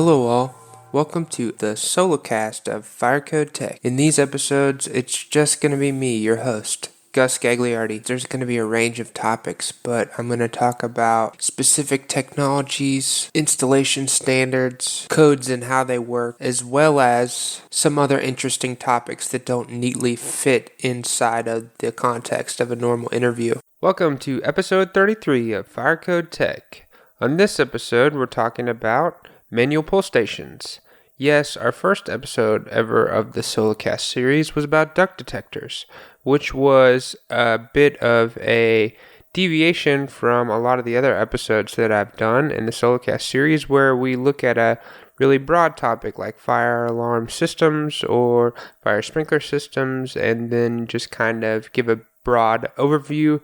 Hello all, welcome to the Solocast of Firecode Tech. In these episodes, it's just going to be me, your host, Gus Gagliardi. There's going to be a range of topics, but I'm going to talk about specific technologies, installation standards, codes and how they work, as well as some other interesting topics that don't neatly fit inside of the context of a normal interview. Welcome to episode 33 of Firecode Tech. On this episode, we're talking about manual pull stations. Yes, our first episode ever of the Solocast series was about duct detectors, which was a bit of a deviation from a lot of the other episodes that I've done in the Solocast series, where we look at a really broad topic like fire alarm systems or fire sprinkler systems, and then just kind of give a broad overview.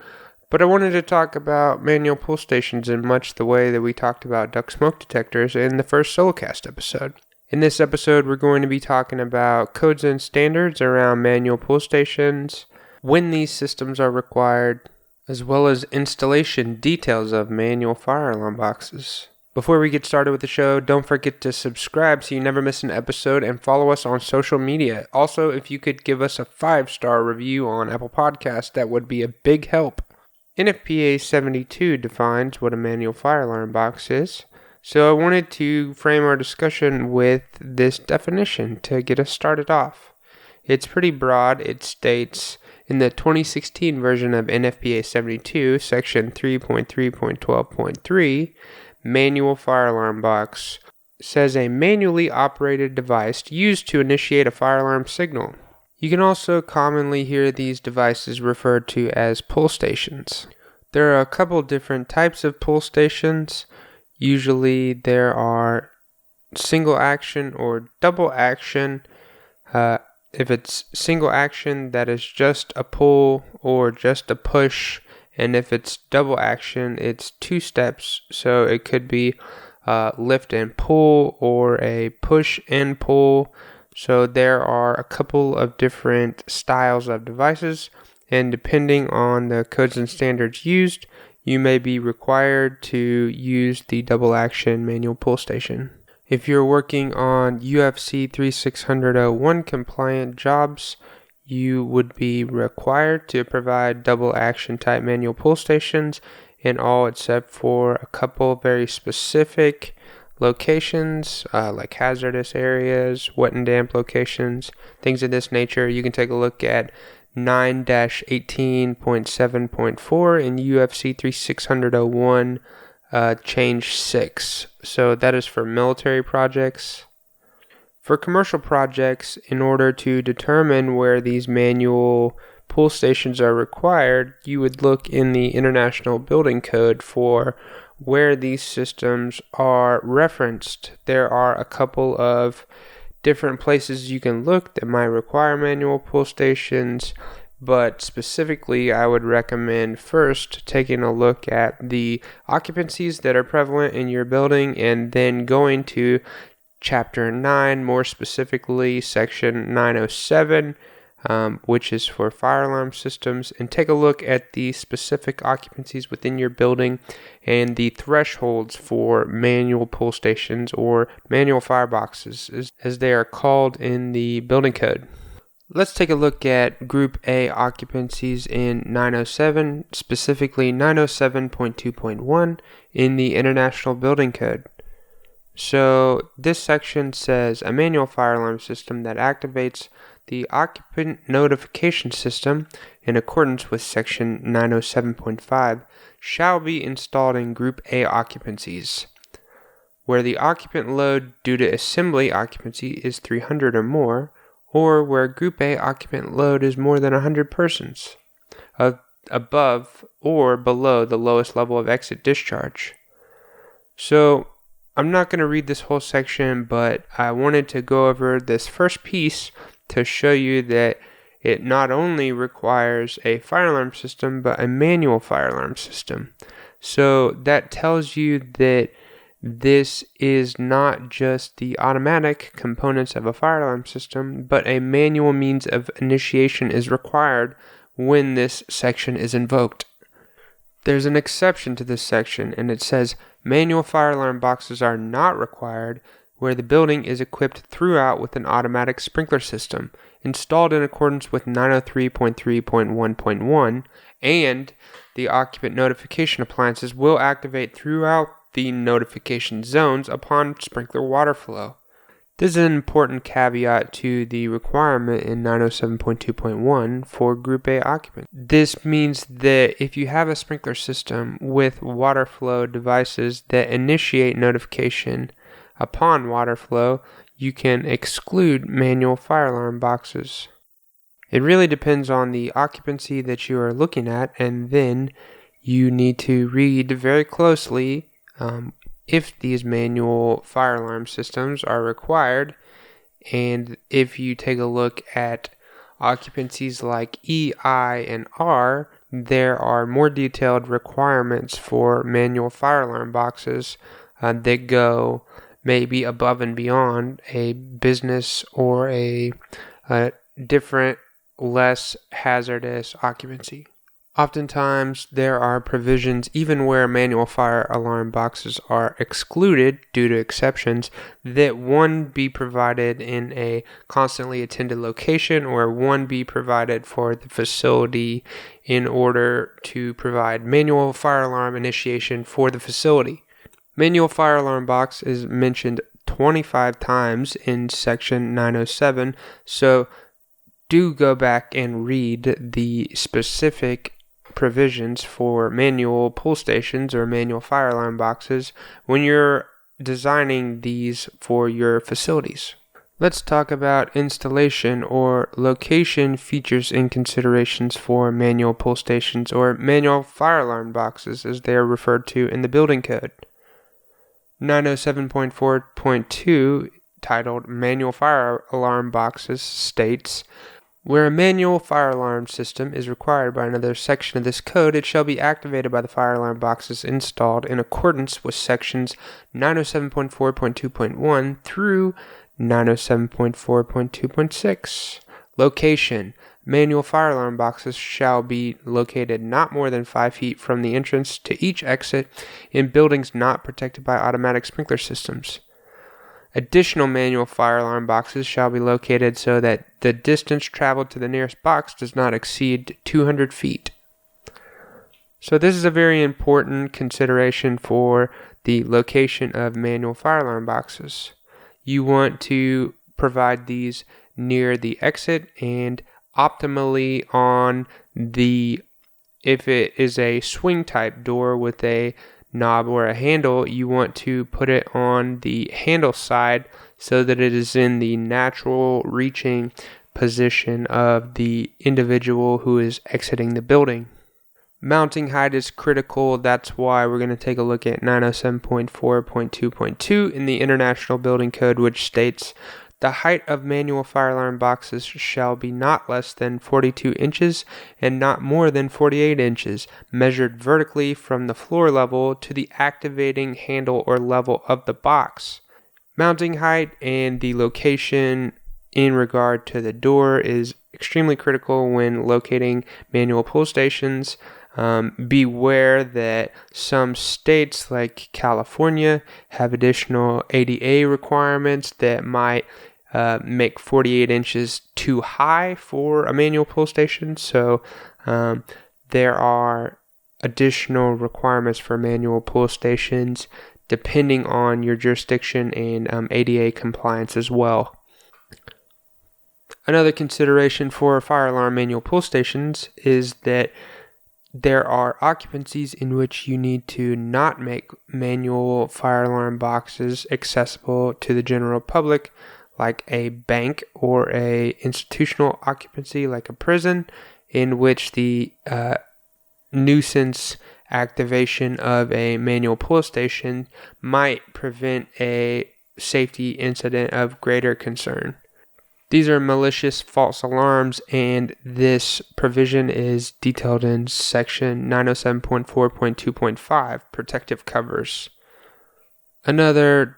But I wanted to talk about manual pull stations in much the way that we talked about duct smoke detectors in the first Solocast episode. In this episode, we're going to be talking about codes and standards around manual pull stations, when these systems are required, as well as installation details of manual fire alarm boxes. Before we get started with the show, don't forget to subscribe so you never miss an episode and follow us on social media. Also, if you could give us a 5-star review on Apple Podcasts, that would be a big help. Nfpa 72 defines what a manual fire alarm box is, so I wanted to frame our discussion with this definition to get us started off. It's pretty broad. It states in the 2016 version of Nfpa 72, section 3.3.12.3, manual fire alarm box says a manually operated device used to initiate a fire alarm signal. You can also commonly hear these devices referred to as pull stations. There are a couple different types of pull stations. Usually there are single action or double action. If it's single action, that is just a pull or just a push. And if it's double action, it's 2 steps. So it could be lift and pull or a push and pull. So there are a couple of different styles of devices, and depending on the codes and standards used, you may be required to use the double action manual pull station. If you're working on UFC 3600-01 compliant jobs, you would be required to provide double action type manual pull stations in all except for a couple very specific locations, like hazardous areas, wet and damp locations, things of this nature. You can take a look at 9-18.7.4 in UFC 3600-01 change 6. So that is for military projects. For commercial projects, in order to determine where these manual pull stations are required, you would look in the International Building Code for where these systems are referenced. There are a couple of different places you can look that might require manual pull stations, but specifically I would recommend first taking a look at the occupancies that are prevalent in your building and then going to Chapter 9, more specifically Section 907, which is for fire alarm systems, and take a look at the specific occupancies within your building and the thresholds for manual pull stations or manual fireboxes, as they are called in the building code. Let's take a look at Group A occupancies in 907, specifically 907.2.1 in the International Building Code. So this section says a manual fire alarm system that activates the occupant notification system in accordance with section 907.5 shall be installed in Group A occupancies, where the occupant load due to assembly occupancy is 300 or more, or where Group A occupant load is more than 100 persons, above or below the lowest level of exit discharge. So I'm not going to read this whole section, but I wanted to go over this first piece to show you that it not only requires a fire alarm system, but a manual fire alarm system. So that tells you that this is not just the automatic components of a fire alarm system, but a manual means of initiation is required when this section is invoked. There's an exception to this section, and it says manual fire alarm boxes are not required where the building is equipped throughout with an automatic sprinkler system installed in accordance with 903.3.1.1, and the occupant notification appliances will activate throughout the notification zones upon sprinkler water flow. This is an important caveat to the requirement in 907.2.1 for Group A occupants. This means that if you have a sprinkler system with water flow devices that initiate notification upon water flow, you can exclude manual fire alarm boxes. It really depends on the occupancy that you are looking at, and then you need to read very closely if these manual fire alarm systems are required. And if you take a look at occupancies like E, I, and R, there are more detailed requirements for manual fire alarm boxes that go maybe above and beyond a business or a different, less hazardous occupancy. Oftentimes, there are provisions, even where manual fire alarm boxes are excluded due to exceptions, that one be provided in a constantly attended location or one be provided for the facility in order to provide manual fire alarm initiation for the facility. Manual fire alarm box is mentioned 25 times in section 907, so do go back and read the specific provisions for manual pull stations or manual fire alarm boxes when you're designing these for your facilities. Let's talk about installation or location features and considerations for manual pull stations or manual fire alarm boxes as they are referred to in the building code. 907.4.2, titled Manual Fire Alarm Boxes, states, where a manual fire alarm system is required by another section of this code, it shall be activated by the fire alarm boxes installed in accordance with sections 907.4.2.1 through 907.4.2.6. Location. Manual fire alarm boxes shall be located not more than 5 feet from the entrance to each exit in buildings not protected by automatic sprinkler systems. Additional manual fire alarm boxes shall be located so that the distance traveled to the nearest box does not exceed 200 feet. So this is a very important consideration for the location of manual fire alarm boxes. You want to provide these near the exit and optimally on the, if it is a swing type door with a knob or a handle, you want to put it on the handle side so that it is in the natural reaching position of the individual who is exiting the building. Mounting height is critical. That's why we're going to take a look at 907.4.2.2 in the International Building Code, which states, the height of manual fire alarm boxes shall be not less than 42 inches and not more than 48 inches, measured vertically from the floor level to the activating handle or level of the box. Mounting height and the location in regard to the door is extremely critical when locating manual pull stations. Beware that some states like California have additional ADA requirements that might make 48 inches too high for a manual pull station. So there are additional requirements for manual pull stations depending on your jurisdiction and ADA compliance as well. Another consideration for fire alarm manual pull stations is that there are occupancies in which you need to not make manual fire alarm boxes accessible to the general public, like a bank or a institutional occupancy like a prison, in which the nuisance activation of a manual pull station might prevent a safety incident of greater concern. These are malicious false alarms, and this provision is detailed in section 907.4.2.5, protective covers. Another,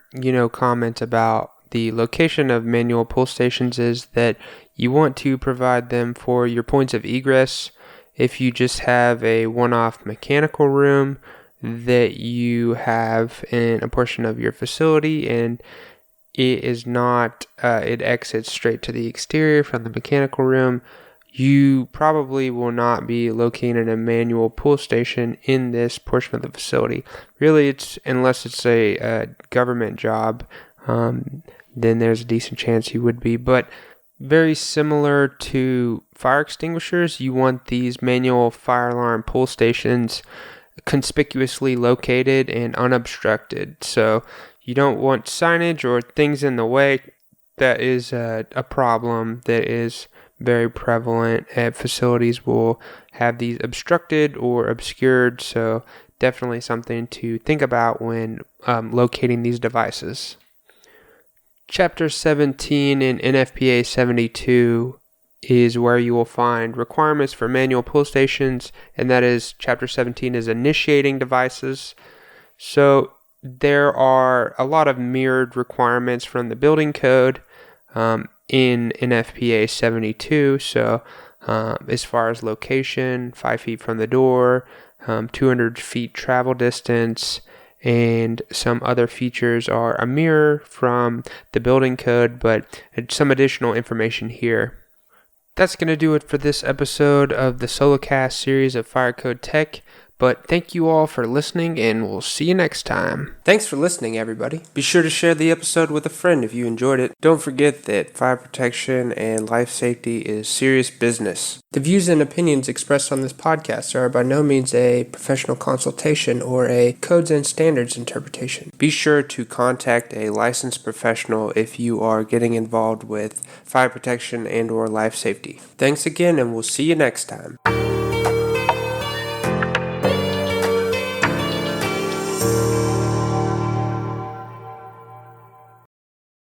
comment about the location of manual pull stations is that you want to provide them for your points of egress. If you just have a one-off mechanical room that you have in a portion of your facility and it is not, it exits straight to the exterior from the mechanical room. You probably will not be locating a manual pull station in this portion of the facility. Really, unless it's a government job, then there's a decent chance you would be. But very similar to fire extinguishers, you want these manual fire alarm pull stations conspicuously located and unobstructed. So you don't want signage or things in the way. That is a problem that is very prevalent at facilities. Will have these obstructed or obscured, so definitely something to think about when locating these devices. Chapter 17 in Nfpa 72 is where you will find requirements for manual pull stations, and that is Chapter 17 is initiating devices. So there are a lot of mirrored requirements from the building code in Nfpa 72. So as far as location, 5 feet from the door, 200 feet travel distance, and some other features are a mirror from the building code, but some additional information here. That's going to do it for this episode of the Solocast series of Fire Code Tech. But thank you all for listening, and we'll see you next time. Thanks for listening, everybody. Be sure to share the episode with a friend if you enjoyed it. Don't forget that fire protection and life safety is serious business. The views and opinions expressed on this podcast are by no means a professional consultation or a codes and standards interpretation. Be sure to contact a licensed professional if you are getting involved with fire protection and or life safety. Thanks again, and we'll see you next time.